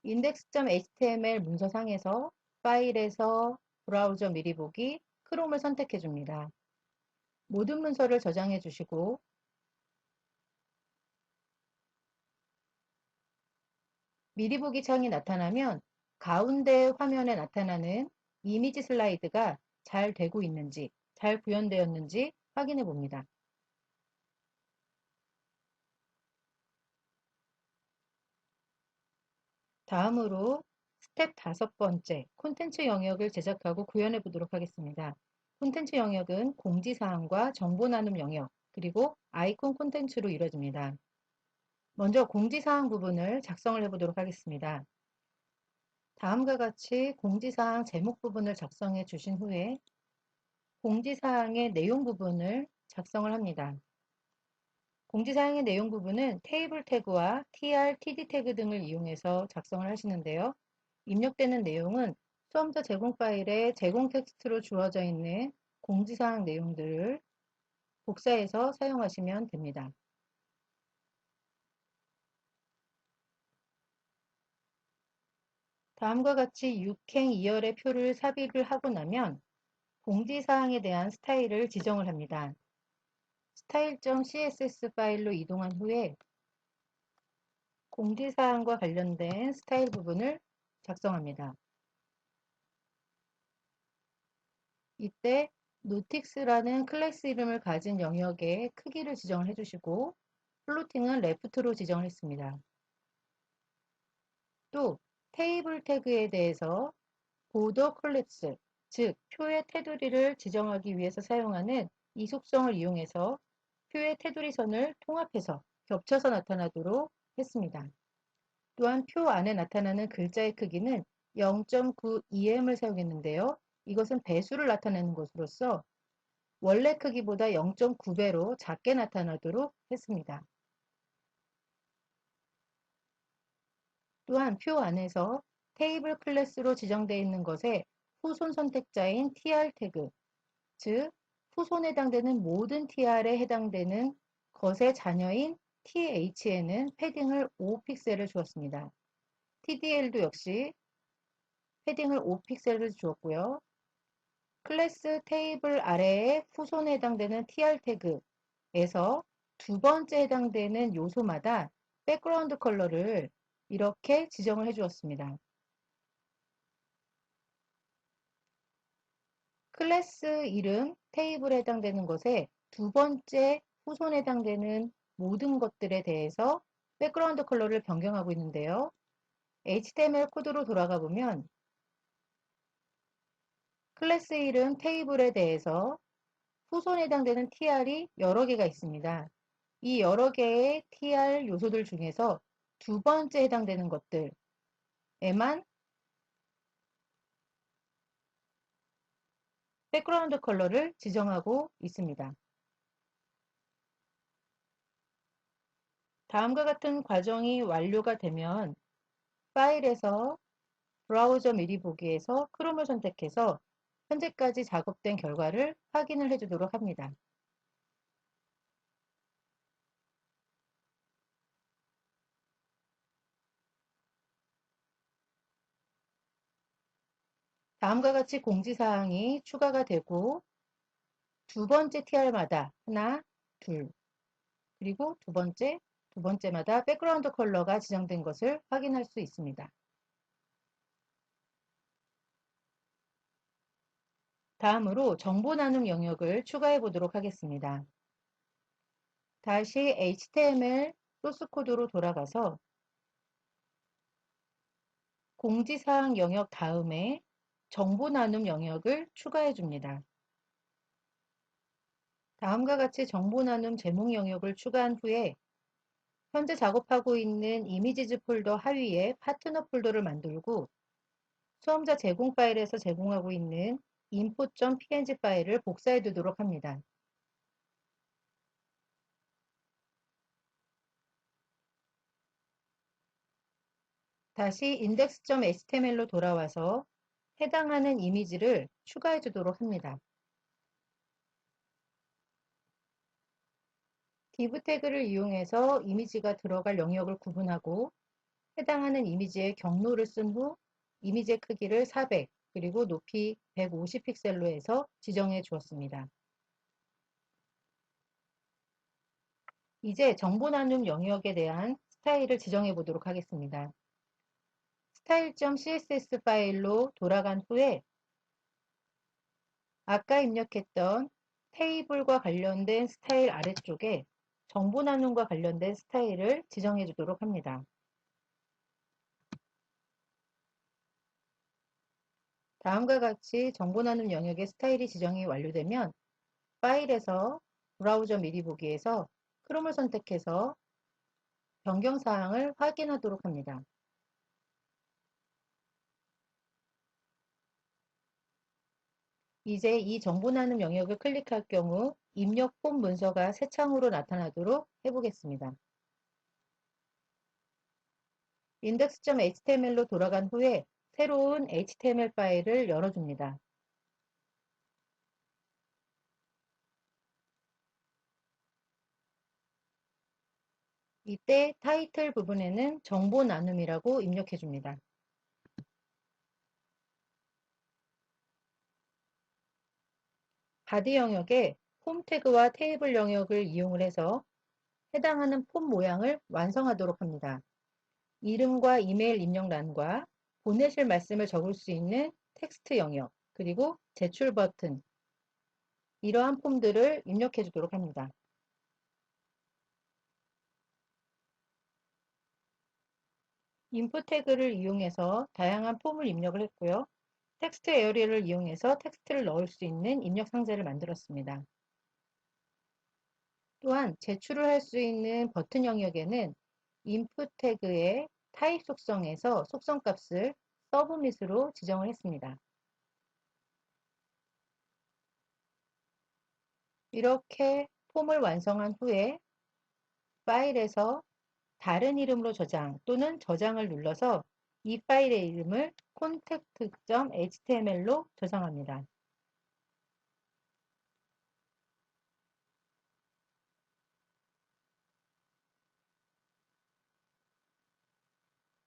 index.html 문서상에서 파일에서 브라우저 미리 보기 크롬을 선택해 줍니다. 모든 문서를 저장해 주시고 미리 보기 창이 나타나면 가운데 화면에 나타나는 이미지 슬라이드가 잘 되고 있는지, 잘 구현되었는지 확인해 봅니다. 다음으로 스텝 5번째, 콘텐츠 영역을 제작하고 구현해 보도록 하겠습니다. 콘텐츠 영역은 공지사항과 정보 나눔 영역, 그리고 아이콘 콘텐츠로 이루어집니다. 먼저 공지사항 부분을 작성을 해보도록 하겠습니다. 다음과 같이 공지사항 제목 부분을 작성해 주신 후에 공지사항의 내용 부분을 작성을 합니다. 공지사항의 내용 부분은 테이블 태그와 tr, td 태그 등을 이용해서 작성을 하시는데요. 입력되는 내용은 수험자 제공 파일에 제공 텍스트로 주어져 있는 공지사항 내용들을 복사해서 사용하시면 됩니다. 다음과 같이 6행 2열의 표를 삽입을 하고 나면 공지사항에 대한 스타일을 지정을 합니다. style.css 파일로 이동한 후에 공지사항과 관련된 스타일 부분을 작성합니다. 이때 노틱스라는 클래스 이름을 가진 영역의 크기를 지정을 해주시고 플로팅은 레프트로 지정을 했습니다. 또 테이블 태그에 대해서 보더 클래스, 즉 표의 테두리를 지정하기 위해서 사용하는 이 속성을 이용해서 표의 테두리 선을 통합해서 겹쳐서 나타나도록 했습니다. 또한 표 안에 나타나는 글자의 크기는 0.92m을 사용했는데요. 이것은 배수를 나타내는 것으로서 원래 크기보다 0.9배로 작게 나타나도록 했습니다. 또한 표 안에서 테이블 클래스로 지정되어 있는 것에 후손 선택자인 tr 태그, 즉 후손에 해당되는 모든 tr에 해당되는 것의 자녀인 th에는 패딩을 5픽셀을 주었습니다. tdl도 역시 패딩을 5픽셀을 주었고요. 클래스 테이블 아래에 후손에 해당되는 tr 태그, 두 번째 해당되는 요소마다 백그라운드 컬러를 이렇게 지정을 해 주었습니다. 클래스 이름 테이블에 해당되는 것에 두 번째 후손에 해당되는 모든 것들에 대해서 백그라운드 컬러를 변경하고 있는데요. HTML 코드로 돌아가 보면 클래스 이름 테이블에 대해서 후손에 해당되는 TR이 여러 개가 있습니다. 이 여러 개의 TR 요소들 중에서 두 번째 해당되는 것들에만 백그라운드 컬러를 지정하고 있습니다. 다음과 같은 과정이 완료가 되면 파일에서 브라우저 미리 보기에서 크롬을 선택해서 현재까지 작업된 결과를 확인을 해주도록 합니다. 다음과 같이 공지사항이 추가가 되고 두 번째 TR마다 하나, 둘, 그리고 두 번째마다 백그라운드 컬러가 지정된 것을 확인할 수 있습니다. 다음으로 정보 나눔 영역을 추가해 보도록 하겠습니다. 다시 HTML 소스 코드로 돌아가서 공지사항 영역 다음에 정보 나눔 영역을 추가해 줍니다. 다음과 같이 정보 나눔 제목 영역을 추가한 후에 현재 작업하고 있는 이미지즈 폴더 하위에 파트너 폴더를 만들고 수험자 제공 파일에서 제공하고 있는 info.png 파일을 복사해 두도록 합니다. 다시 index.html로 돌아와서 해당하는 이미지를 추가해 주도록 합니다. div 태그를 이용해서 이미지가 들어갈 영역을 구분하고 해당하는 이미지의 경로를 쓴 후 이미지의 크기를 400 그리고 높이 150 픽셀로 해서 지정해 주었습니다. 이제 정보 나눔 영역에 대한 스타일을 지정해 보도록 하겠습니다. style.css 파일로 돌아간 후에 아까 입력했던 테이블과 관련된 스타일 아래쪽에 정보 나눔과 관련된 스타일을 지정해 주도록 합니다. 다음과 같이 정보 나눔 영역의 스타일이 지정이 완료되면 파일에서 브라우저 미리 보기에서 크롬을 선택해서 변경 사항을 확인하도록 합니다. 이제 이 정보 나눔 영역을 클릭할 경우 입력 폼 문서가 새 창으로 나타나도록 해보겠습니다. index.html로 돌아간 후에 새로운 HTML 파일을 열어줍니다. 이때 타이틀 부분에는 정보 나눔이라고 입력해 줍니다. 바디 영역에 폼 태그와 테이블 영역을 이용을 해서 해당하는 폼 모양을 완성하도록 합니다. 이름과 이메일 입력란과 보내실 말씀을 적을 수 있는 텍스트 영역, 그리고 제출 버튼, 이러한 폼들을 입력해 주도록 합니다. 인풋 태그를 이용해서 다양한 폼을 입력을 했고요. 텍스트 에어리어를 이용해서 텍스트를 넣을 수 있는 입력 상자를 만들었습니다. 또한 제출을 할 수 있는 버튼 영역에는 인풋 태그의 타입 속성에서 속성 값을 서브밋으로 지정을 했습니다. 이렇게 폼을 완성한 후에 파일에서 다른 이름으로 저장 또는 저장을 눌러서 이 파일의 이름을 contact.html로 저장합니다.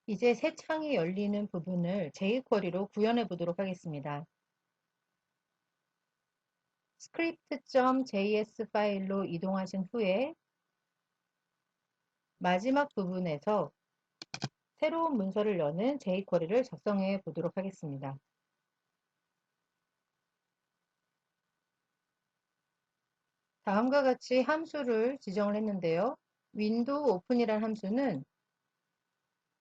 이제 새 창이 열리는 부분을 jQuery로 구현해 보도록 하겠습니다. script.js 파일로 이동하신 후에 마지막 부분에서 새로운 문서를 여는 jQuery를 작성해 보도록 하겠습니다. 다음과 같이 함수를 지정을 했는데요. 윈도우 오픈이라는 함수는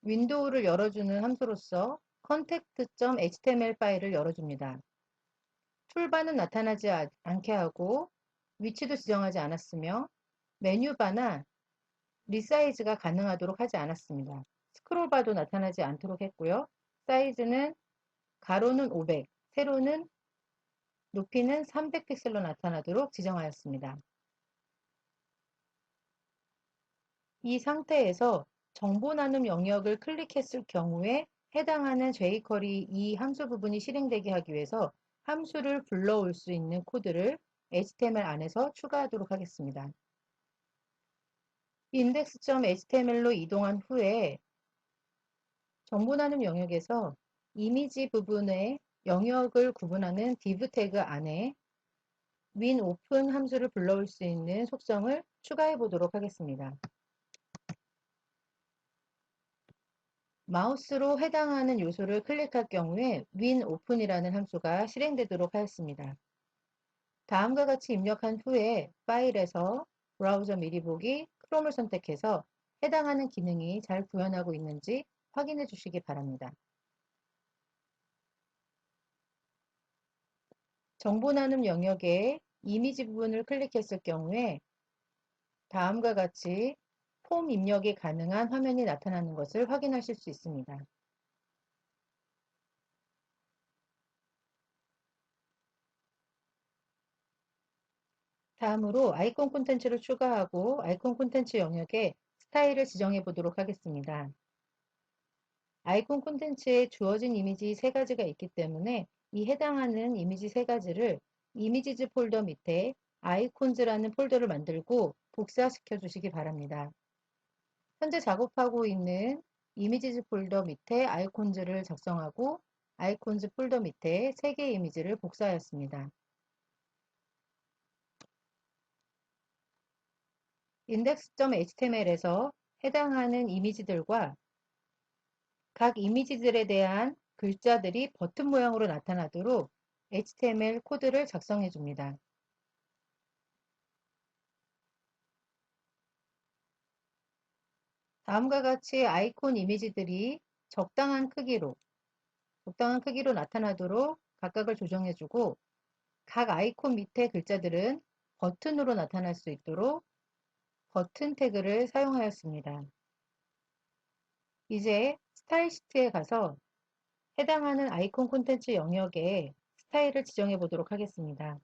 윈도우를 열어주는 함수로서 context.html 파일을 열어줍니다. 툴바는 나타나지 않게 하고 위치도 지정하지 않았으며 메뉴바나 리사이즈가 가능하도록 하지 않았습니다. 스크롤바도 나타나지 않도록 했고요. 사이즈는 가로는 500, 세로는 높이는 300픽셀로 나타나도록 지정하였습니다. 이 상태에서 정보 나눔 영역을 클릭했을 경우에 해당하는 jQuery 이 함수 부분이 실행되게 하기 위해서 함수를 불러올 수 있는 코드를 HTML 안에서 추가하도록 하겠습니다. index.html로 이동한 후에 정보 나눔 영역에서 이미지 부분의 영역을 구분하는 div 태그 안에 winOpen 함수를 불러올 수 있는 속성을 추가해 보도록 하겠습니다. 마우스로 해당하는 요소를 클릭할 경우에 winOpen이라는 함수가 실행되도록 하였습니다. 다음과 같이 입력한 후에 파일에서 브라우저 미리 보기, 크롬을 선택해서 해당하는 기능이 잘 구현하고 있는지 확인해 주시기 바랍니다. 정보 나눔 영역에 이미지 부분을 클릭했을 경우에 다음과 같이 폼 입력이 가능한 화면이 나타나는 것을 확인하실 수 있습니다. 다음으로 아이콘 콘텐츠를 추가하고 아이콘 콘텐츠 영역에 스타일을 지정해 보도록 하겠습니다. 아이콘 콘텐츠에 주어진 이미지 세 가지가 있기 때문에 이 해당하는 이미지 세 가지를 이미지즈 폴더 밑에 아이콘즈라는 폴더를 만들고 복사시켜 주시기 바랍니다. 현재 작업하고 있는 이미지즈 폴더 밑에 아이콘즈를 작성하고 아이콘즈 폴더 밑에 3개의 이미지를 복사하였습니다. index.html에서 해당하는 이미지들과 각 이미지들에 대한 글자들이 버튼 모양으로 나타나도록 HTML 코드를 작성해 줍니다. 다음과 같이 아이콘 이미지들이 적당한 크기로 나타나도록 각각을 조정해 주고 각 아이콘 밑에 글자들은 버튼으로 나타날 수 있도록 버튼 태그를 사용하였습니다. 이제 스타일 시트에 가서 해당하는 아이콘 콘텐츠 영역에 스타일을 지정해 보도록 하겠습니다.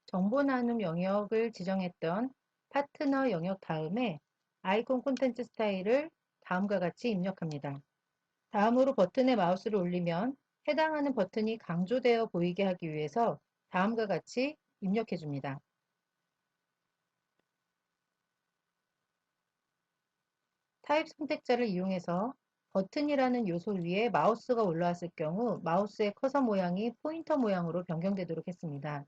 정보 나눔 영역을 지정했던 파트너 영역 다음에 아이콘 콘텐츠 스타일을 다음과 같이 입력합니다. 다음으로 버튼에 마우스를 올리면 해당하는 버튼이 강조되어 보이게 하기 위해서 다음과 같이 입력해 줍니다. 타입 선택자를 이용해서 버튼이라는 요소 위에 마우스가 올라왔을 경우 마우스의 커서 모양이 포인터 모양으로 변경되도록 했습니다.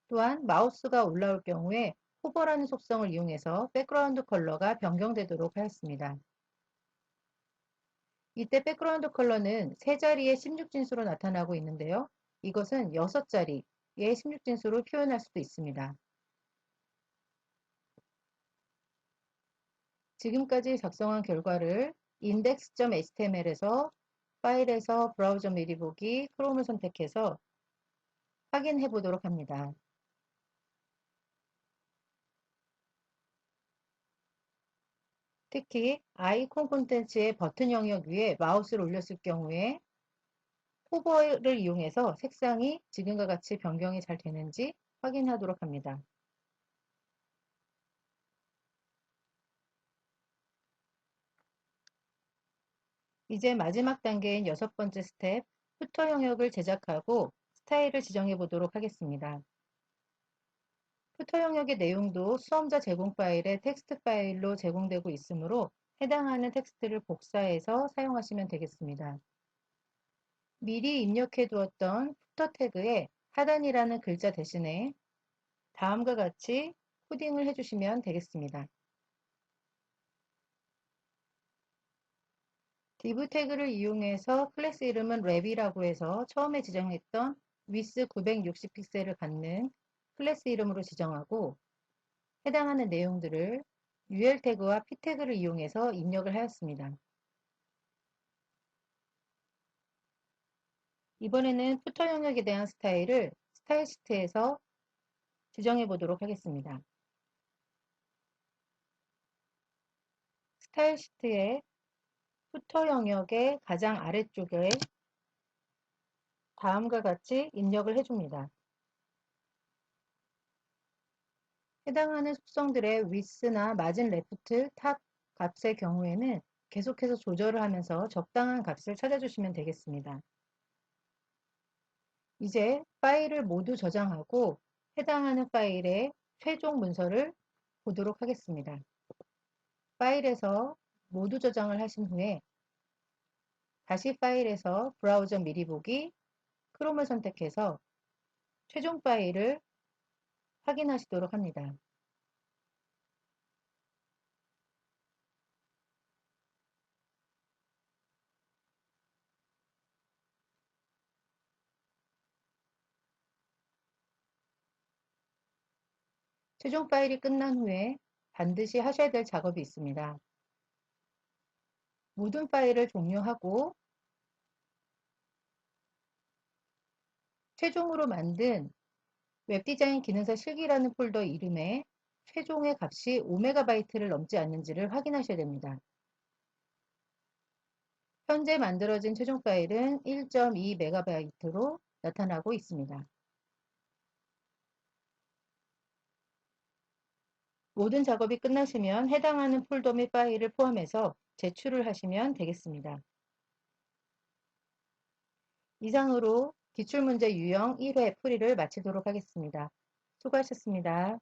또한 마우스가 올라올 경우에 호버라는 속성을 이용해서 백그라운드 컬러가 변경되도록 하였습니다. 이때 백그라운드 컬러는 세 자리의 16진수로 나타나고 있는데요. 이것은 6자리의 16진수로 표현할 수도 있습니다. 지금까지 작성한 결과를 index.html에서 파일에서 브라우저 미리 보기 크롬을 선택해서 확인해 보도록 합니다. 특히 아이콘 콘텐츠의 버튼 영역 위에 마우스를 올렸을 경우에 호버를 이용해서 색상이 지금과 같이 변경이 잘 되는지 확인하도록 합니다. 이제 마지막 단계인 6번째 스텝, 후터 영역을 제작하고 스타일을 지정해 보도록 하겠습니다. 후터 영역의 내용도 수험자 제공 파일의 텍스트 파일로 제공되고 있으므로 해당하는 텍스트를 복사해서 사용하시면 되겠습니다. 미리 입력해 두었던 후터 태그에 하단이라는 글자 대신에 다음과 같이 코딩을 해주시면 되겠습니다. div 태그를 이용해서 클래스 이름은 랩이라고 해서 처음에 지정했던 width 960 픽셀을 갖는 클래스 이름으로 지정하고 해당하는 내용들을 ul 태그와 p 태그를 이용해서 입력을 하였습니다. 이번에는 푸터 영역에 대한 스타일을 스타일 시트에서 지정해 보도록 하겠습니다. 스타일 시트의 푸터 영역의 가장 아래쪽에 다음과 같이 입력을 해줍니다. 해당하는 속성들의 width나 마진 레프트, 탑 값의 경우에는 계속해서 조절을 하면서 적당한 값을 찾아주시면 되겠습니다. 이제 파일을 모두 저장하고 해당하는 파일의 최종 문서를 보도록 하겠습니다. 파일에서 모두 저장을 하신 후에 다시 파일에서 브라우저 미리 보기, 크롬을 선택해서 최종 파일을 확인하시도록 합니다. 최종 파일이 끝난 후에 반드시 하셔야 될 작업이 있습니다. 모든 파일을 종료하고 최종으로 만든 웹디자인 기능서 실기라는 폴더 이름에 최종의 값이 5MB를 넘지 않는지를 확인하셔야 됩니다. 현재 만들어진 최종 파일은 1.2MB로 나타나고 있습니다. 모든 작업이 끝나시면 해당하는 폴더 및 파일을 포함해서 제출을 하시면 되겠습니다. 이상으로 기출문제 유형 1회 풀이를 마치도록 하겠습니다. 수고하셨습니다.